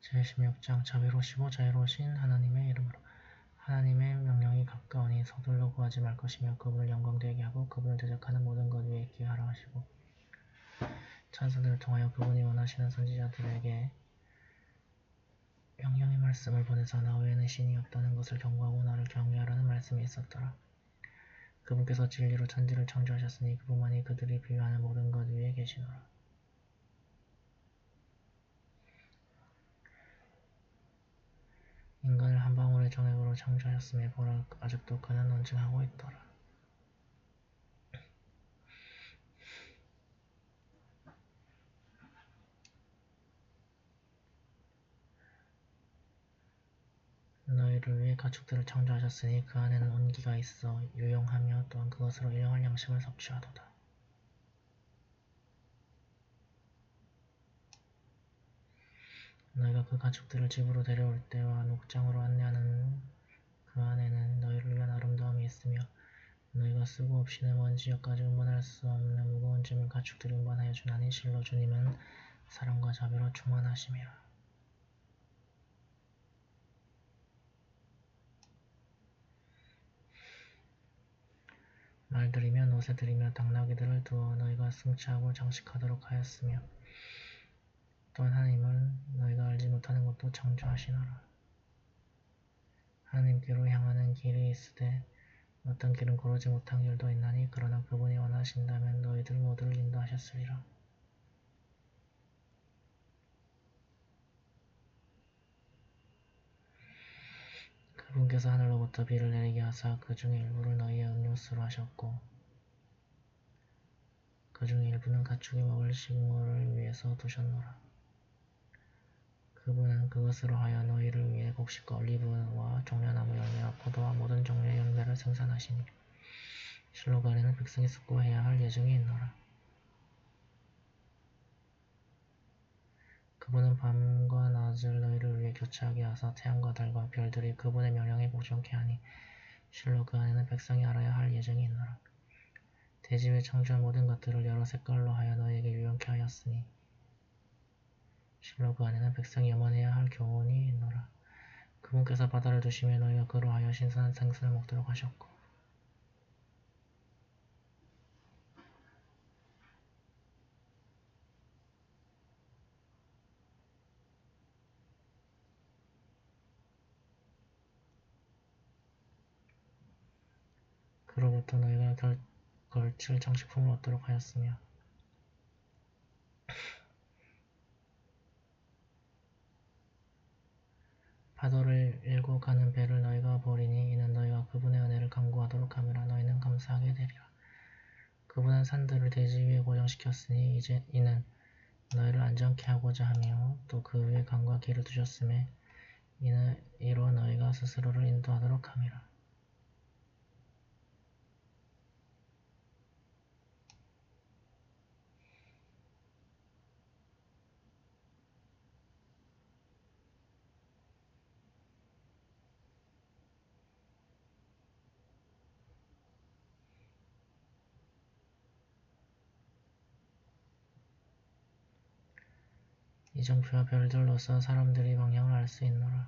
제16장 자비로우시고 자유로우신 하나님의 이름으로 하나님의 명령이 가까우니 서둘러 구하지 말 것이며 그분을 영광되게 하고 그분을 대적하는 모든 것 위에 있게 하라 하시고 천사들을 통하여 그분이 원하시는 선지자들에게 명령의 말씀을 보내서 나 외에는 신이 없다는 것을 경고하고 나를 경외하라는 말씀이 있었더라. 그분께서 진리로 천지를 창조하셨으니 그분만이 그들이 비유하는 모든 것 위에 계시노라. 인간을 한 방울의 정액으로 창조하셨음에 보라 아직도 그는 논증하고 있더라. 너희를 위해 가축들을 창조하셨으니 그 안에는 온기가 있어 유용하며 또한 그것으로 일용할 양식을 섭취하도다. 너희가 그 가축들을 집으로 데려올 때와 목장으로 안내하는 그 안에는 너희를 위한 아름다움이 있으며 너희가 쓰고 없이는 먼지 여까지 운반할 수 없는 무거운 짐을 가축들이 운반하여 주나니 실로 주님은 사랑과 자비로 충만하심이라. 말들이며 노새들이며 당나귀들을 두어 너희가 승치하고 장식하도록 하였으며 또한 하나님은 너희가 알지 못하는 것도 창조하시노라. 하나님께로 향하는 길이 있으되 어떤 길은 고르지 못한 길도 있나니 그러나 그분이 원하신다면 너희들 모두를 인도하셨으리라. 그분께서 하늘로부터 비를 내리게 하사 그 중에 일부를 너희의 음료수로 하셨고 그 중에 일부는 가축이 먹을 식물을 위해서 두셨노라. 그분은 그것으로 하여 너희를 위해 곡식과 올리브와 종려나무 열매와 포도와 모든 종류의 열매를 생산하시니 실로 그 안에는 백성이 숙고해야 할 예정이 있노라. 그분은 밤과 낮을 너희를 위해 교차하게 하사 태양과 달과 별들이 그분의 명령에 복종케 하니 실로 그 안에는 백성이 알아야 할 예정이 있노라. 대지 위에 창조한 모든 것들을 여러 색깔로 하여 너희에게 유용케 하였으니 실로 그 안에는 백성이 염원해야 할 교훈이 있노라. 그분께서 바다를 두시며 너희가 그로 하여 신선한 생선을 먹도록 하셨고 그로부터 너희가 걸칠 장식품을 얻도록 하였으며 파도를 일고 가는 배를 너희가 보리니 이는 너희가 그분의 은혜를 간구하도록 함이라. 너희는 감사하게 되리라. 그분은 산들을 대지 위에 고정시켰으니 이는 너희를 안전케 하고자 하며 또 그 위에 강과 길을 두셨음에 이로 너희가 스스로를 인도하도록 함이라. 이정표와 별들로서 사람들이 방향을 알 수 있노라.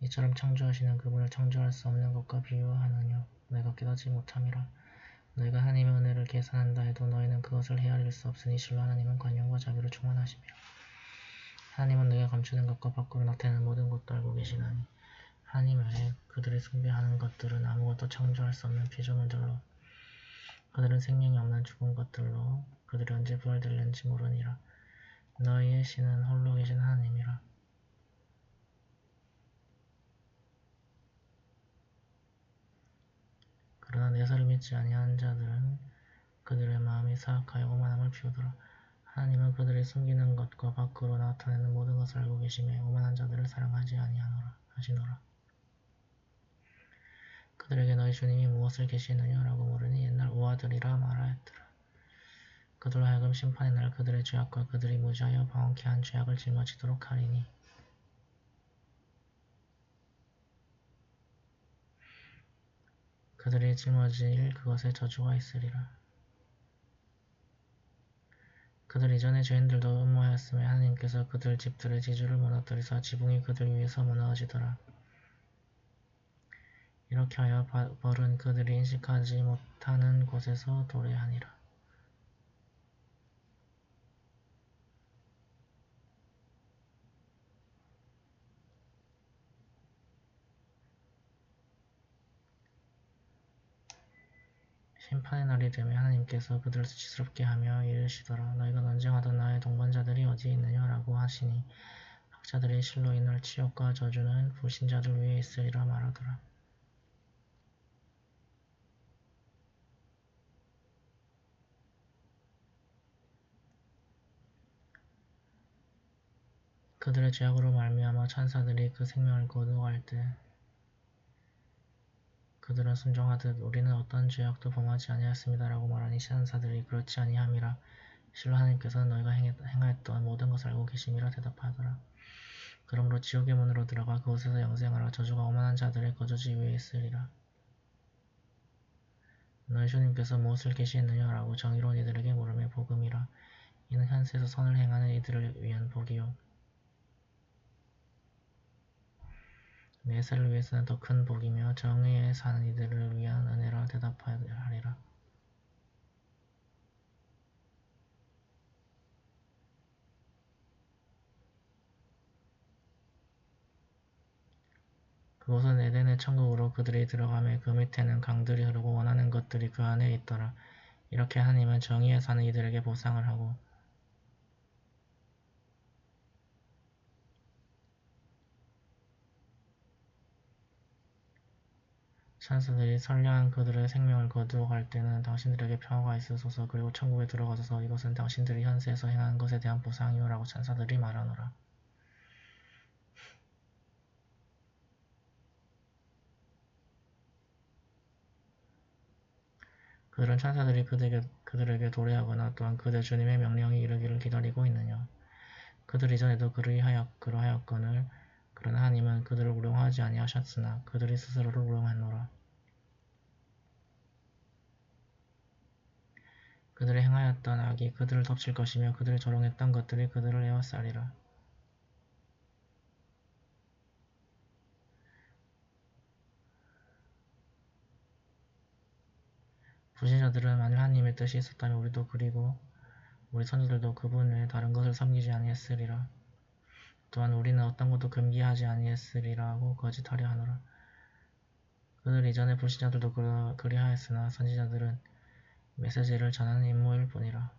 이처럼 창조하시는 그분을 창조할 수 없는 것과 비유하느뇨 너희가 깨닫지 못함이라. 너희가 하나님의 은혜를 계산한다 해도 너희는 그것을 헤아릴 수 없으니 실로 하나님은 관용과 자비로 충만하심이라. 하나님은 너희가 감추는 것과 밖으로 나타내는 모든 것도 알고 계시나니 하나님 외에 그들이 숭배하는 것들은 아무것도 창조할 수 없는 피조물들로 그들은 생명이 없는 죽은 것들로 그들이 언제 부활될는지 모르니라. 너희의 신은 홀로 계신 하나님이라. 그러나 내사를 믿지 아니하는 자들은 그들의 마음이 사악하여 오만함을 피우더라. 하나님은 그들이 숨기는 것과 밖으로 나타내는 모든 것을 알고 계시며 오만한 자들을 사랑하지 아니하시노라. 그들에게 너희 주님이 무엇을 계시느냐 라고 물으니 옛날 우아들이라 말하였더라. 그들로 하여금 심판의 날 그들의 죄악과 그들이 무지하여 방언케 한 죄악을 짊어지도록 하리니 그들이 짊어질 그것에 저주가 있으리라. 그들 이전의 죄인들도 음모하였으며 하나님께서 그들 집들의 지주를 무너뜨리사 지붕이 그들 위에서 무너지더라. 이렇게 하여 벌은 그들이 인식하지 못하는 곳에서 도래하니라. 심판의 날이 되면 하나님께서 그들을 수치스럽게 하며 이르시더라. 너희가 논쟁하던 나의 동반자들이 어디에 있느냐라고 하시니 학자들이 실로 이날 치욕과 저주는 불신자들 위에 있으리라 말하더라. 그들의 죄악으로 말미암아 천사들이 그 생명을 거두어갈 때 그들은 순종하듯 우리는 어떤 죄악도 범하지 아니하였습니다라고 말하니 천사들이 그렇지 아니함이라. 실로 하나님께서는 너희가 행하였던 모든 것을 알고 계심이라 대답하더라. 그러므로 지옥의 문으로 들어가 그곳에서 영생하라. 저주가 오만한 자들의 거주지 위에 있으리라. 너희 주님께서 무엇을 계시했느냐라고 정의로운 이들에게 물음에 복음이라. 이는 현세에서 선을 행하는 이들을 위한 복이요 내세를 위해서는 더 큰 복이며 정의에 사는 이들을 위한 은혜라 대답하리라. 그곳은 에덴의 천국으로 그들이 들어가매 그 밑에는 강들이 흐르고 원하는 것들이 그 안에 있더라. 이렇게 하나님은 정의에 사는 이들에게 보상을 하고 천사들이 선량한 그들의 생명을 거두어 갈 때는 당신들에게 평화가 있으소서. 그리고 천국에 들어가소서. 이것은 당신들이 현세에서 행한 것에 대한 보상이요 라고 천사들이 말하노라. 그들은 천사들이 그들에게 도래하거나 또한 그들 주님의 명령이 이르기를 기다리고 있느냐. 그들 이전에도 그러하였거늘 그러나 하나님은 그들을 우롱하지 아니하셨으나 그들이 스스로를 우롱하노라. 그들이 행하였던 악이 그들을 덮칠 것이며 그들이 조롱했던 것들이 그들을 에워싸리라. 불신자들은 만일 하나님의 뜻이 있었다면 우리도 그리고 우리 선조들도 그분 외에 다른 것을 섬기지 아니했으리라. 또한 우리는 어떤 것도 금기하지 아니했으리라고 거짓하려 하노라. 그들 이전의 불신자들도 그리하였으나 선지자들은 메시지를 전하는 임무일 뿐이라.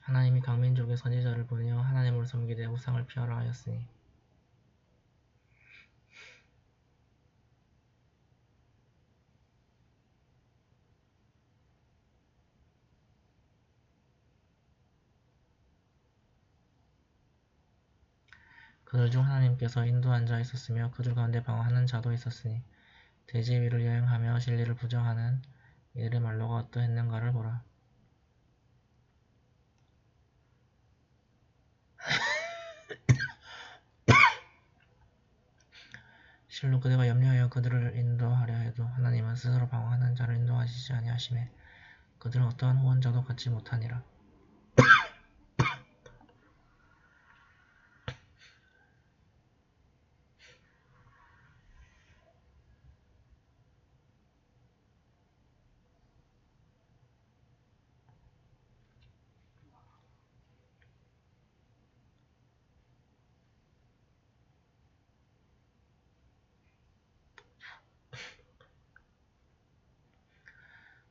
하나님이 각 민족의 선지자를 보내어 하나님을 섬기되 우상을 피하라 하였으니 그들 중 하나님께서 인도한 자 있었으며 그들 가운데 방황하는 자도 있었으니 대지 위를 여행하며 진리를 부정하는 이들의 말로가 어떠했는가를 보라. 실로 그대가 염려하여 그들을 인도하려 해도 하나님은 스스로 방황하는 자를 인도하시지 아니하시매 그들은 어떠한 후원자도 갖지 못하니라.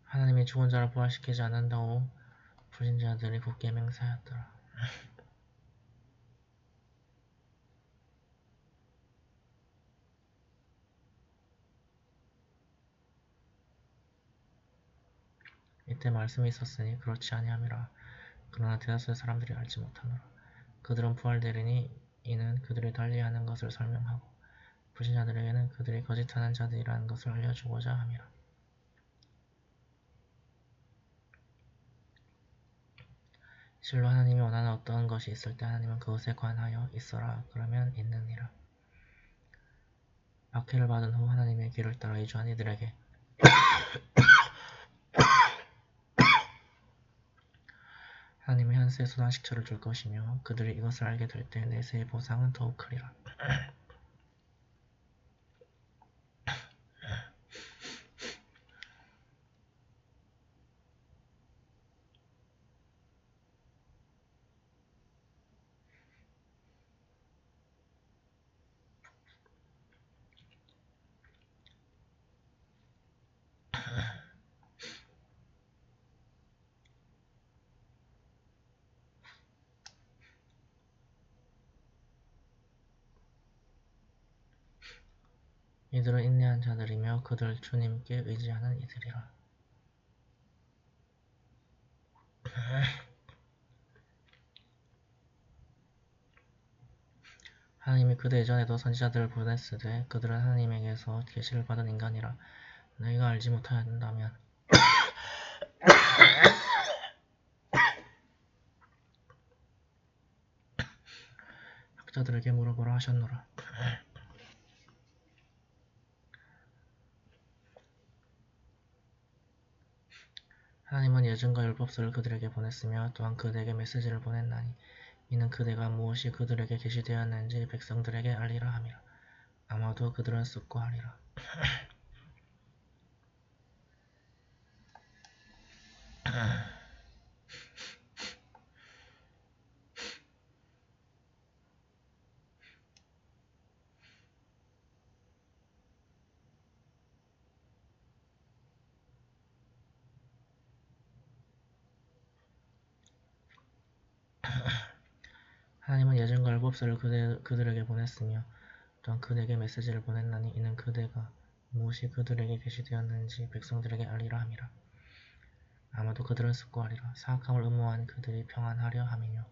하나님이 죽은 자를 부활시키지 않는다고 불신자들이 굳게 맹세하였더라. 이때 말씀이 있었으니 그렇지 아니함이라. 그러나 대다수의 사람들이 알지 못하노라. 그들은 부활되리니 이는 그들이 달리하는 것을 설명하고 불신자들에게는 그들이 거짓하는 자들이라는 것을 알려주고자 함이라. 실로 하나님이 원하는 어떤 것이 있을 때 하나님은 그것에 관하여 있어라 그러면 있느니라. 박해를 받은 후 하나님의 길을 따라 이주한 이들에게 하나님은 현세의 소단식처를 줄 것이며 그들이 이것을 알게 될 때 내세의 보상은 더욱 크리라. 이들은 인내한 자들이며 그들 주님께 의지하는 이들이라. 하나님이 그대 이전에도 선지자들을 보냈으되 그들은 하나님에게서 계시를 받은 인간이라. 너희가 알지 못하였다면 학자들에게 물어보라 하셨노라. 하나님은 예증과 율법서를 그들에게 보냈으며 또한 그대에게 메시지를 보냈나니 이는 그대가 무엇이 그들에게 계시되었는지 백성들에게 알리라 함이라. 아마도 그들은 쑥고하리라. 하나님은 예증과 율법서를 그들에게 보냈으며 또한 그대에게 메시지를 보냈나니 이는 그대가 무엇이 그들에게 계시되었는지 백성들에게 알리라 함이라. 아마도 그들은 쑥고하리라. 사악함을 음모한 그들이 평안하려 함이며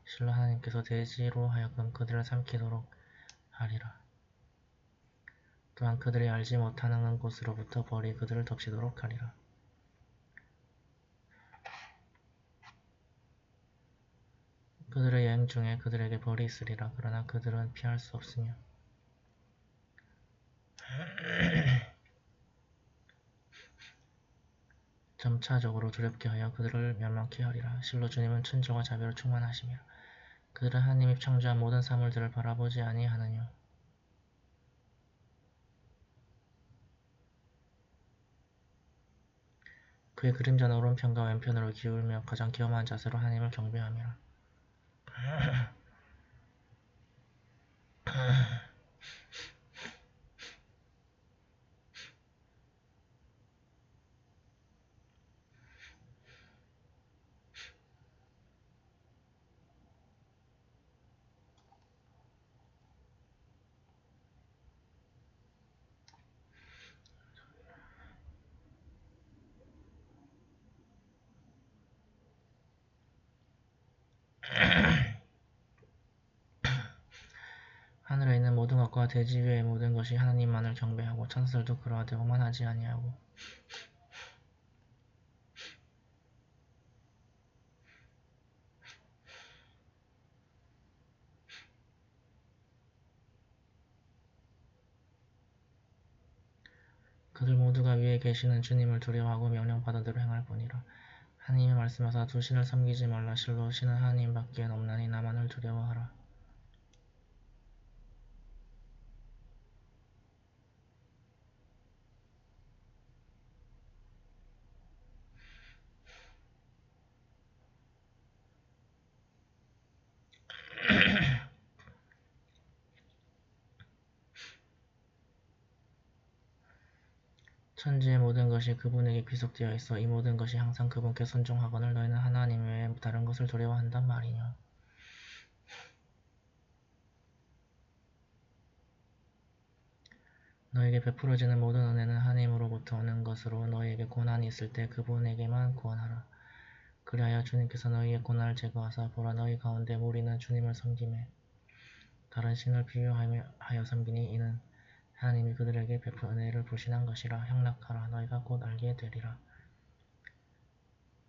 실로 하나님께서 대지로 하여금 그들을 삼키도록 하리라. 또한 그들이 알지 못하는 곳으로부터 벌이 그들을 덮치도록 하리라. 그들의 여행 중에 그들에게 벌이 있으리라. 그러나 그들은 피할 수 없으며 점차적으로 두렵게 하여 그들을 멸망케 하리라. 실로 주님은 천지와 자비로 충만하시며 그들은 하나님이 창조한 모든 사물들을 바라보지 아니하느뇨. 그의 그림자는 오른편과 왼편으로 기울며 가장 겸허한 자세로 하나님을 경배함이라. 하늘에 있는 모든 것과 대지 위의 모든 것이 하나님만을 경배하고 천사들도 그러하되 오만하지 아니하고 그들 모두가 위에 계시는 주님을 두려워하고 명령받은 대로 행할 뿐이라. 하나님이 말씀하사 두 신을 섬기지 말라. 실로 신은 하나님밖에 없나니 나만을 두려워하라. 천지의 모든 것이 그분에게 귀속되어 있어 이 모든 것이 항상 그분께 순종하거늘 너희는 하나님 외에 다른 것을 두려워한단 말이뇨. 너에게 베풀어지는 모든 은혜는 하나님으로부터 오는 것으로 너희에게 고난이 있을 때 그분에게만 구원하라. 그리하여 주님께서 너희의 고난을 제거하사 보라 너희 가운데 무리는 주님을 섬기매 다른 신을 비유하여 섬기니 이는 하나님이 그들에게 베푼 은혜를 불신한 것이라. 향락하라. 너희가 곧 알게 되리라.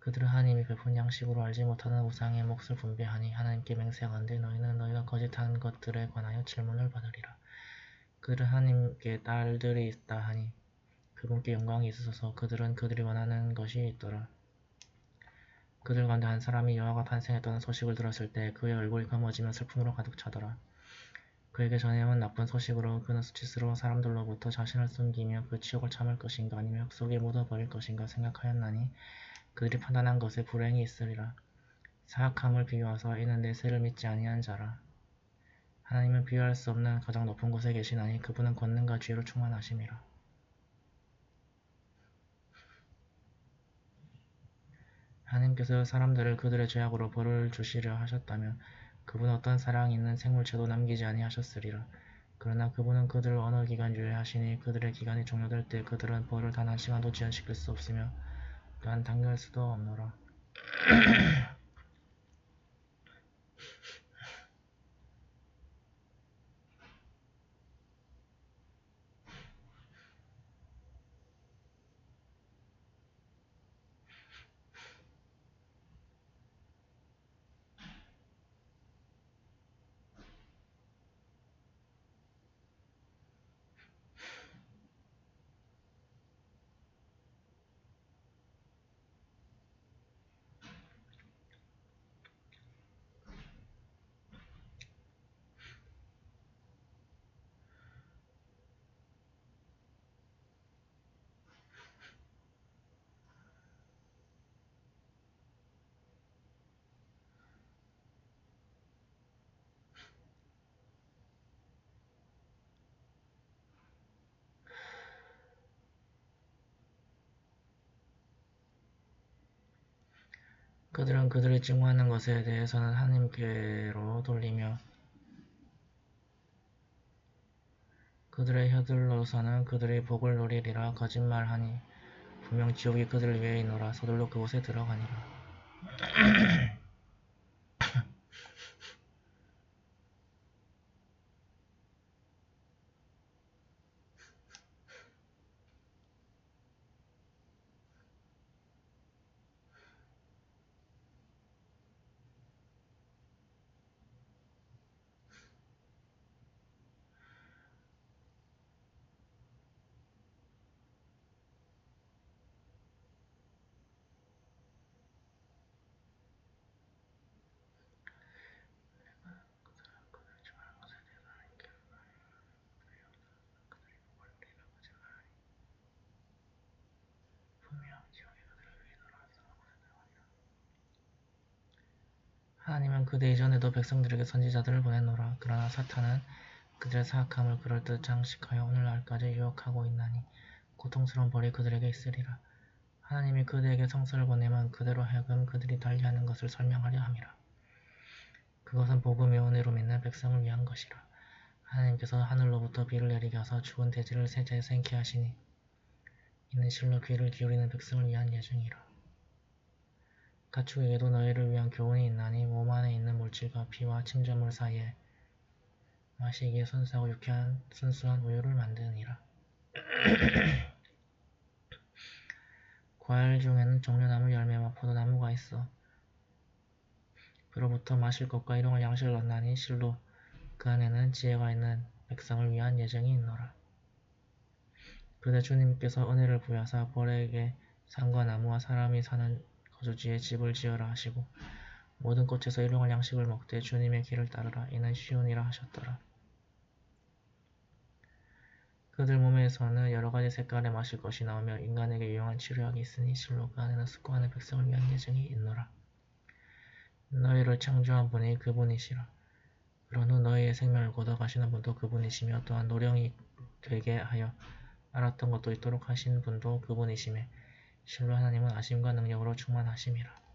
그들은 하나님이 베푼 양식으로 알지 못하는 우상의 몫을 분배하니 하나님께 맹세하건대 너희는 너희가 거짓한 것들에 관하여 질문을 받으리라. 그들은 하나님께 딸들이 있다 하니 그분께 영광이 있으소서. 그들은 그들이 원하는 것이 있더라. 그들 가운데 한 사람이 여아가 탄생했다는 소식을 들었을 때 그의 얼굴이 검어지며 슬픔으로 가득 차더라. 그에게 전해온 나쁜 소식으로 그는 수치스러운 사람들로부터 자신을 숨기며 그 치욕을 참을 것인가 아니면 흙속에 묻어버릴 것인가 생각하였나니 그들이 판단한 것에 불행이 있으리라. 사악함을 비유하사 이는 내세를 믿지 아니한 자라. 하나님은 비유할 수 없는 가장 높은 곳에 계시나니 그분은 권능과 지혜로 충만하심이라. 하나님께서 사람들을 그들의 죄악으로 벌을 주시려 하셨다면 그분은 어떤 사랑 있는 생물체도 남기지 아니하셨으리라. 그러나 그분은 그들을 어느 기간 유예하시니 그들의 기간이 종료될 때 그들은 벌을 단 한 시간도 지연시킬 수 없으며 또한 당겨할 수도 없노라. 그들은 그들이 증오하는 것에 대해서는 하나님께로 돌리며 그들의 혀들로서는 그들의 복을 누리리라. 거짓말하니 분명 지옥이 그들 위에 있노라. 서둘러 그곳에 들어가니라. 하나님은 그대 이전에도 백성들에게 선지자들을 보냈노라. 그러나 사탄은 그들의 사악함을 그럴듯 장식하여 오늘날까지 유혹하고 있나니 고통스러운 벌이 그들에게 있으리라. 하나님이 그들에게 성서를 보내면 그대로 하여금 그들이 달리하는 것을 설명하려 함이라. 그것은 복음의 은혜로 믿는 백성을 위한 것이라. 하나님께서 하늘로부터 비를 내리게 하사 죽은 돼지를 새자에 생게 하시니 이는 실로 귀를 기울이는 백성을 위한 예증이라. 가축에게도 너희를 위한 교훈이 있나니 몸 안에 있는 물질과 피와 침전물 사이에 마시기에 순수하고 유쾌한 순수한 우유를 만드니라. 과일 중에는 종려나무 열매와 포도나무가 있어 그로부터 마실 것과 일용할 양식을 얻나니 실로 그 안에는 지혜가 있는 백성을 위한 예정이 있노라. 그대 주님께서 은혜를 부여하사 벌에게 산과 나무와 사람이 사는 거주지에 집을 지으라 하시고 모든 꽃에서 일용할 양식을 먹되 주님의 길을 따르라. 이는 쉬우니라 하셨더라. 그들 몸에서는 여러가지 색깔의 마실 것이 나오며 인간에게 유용한 치료약이 있으니 실로 그 안에는 숙고하는 백성을 위한 예정이 있노라. 너희를 창조한 분이 그분이시라. 그런 후 너희의 생명을 걷어가시는 분도 그분이시며 또한 노령이 되게 하여 알았던 것도 있도록 하신 분도 그분이시매 실로 하나님은 아심과 능력으로 충만하심이라.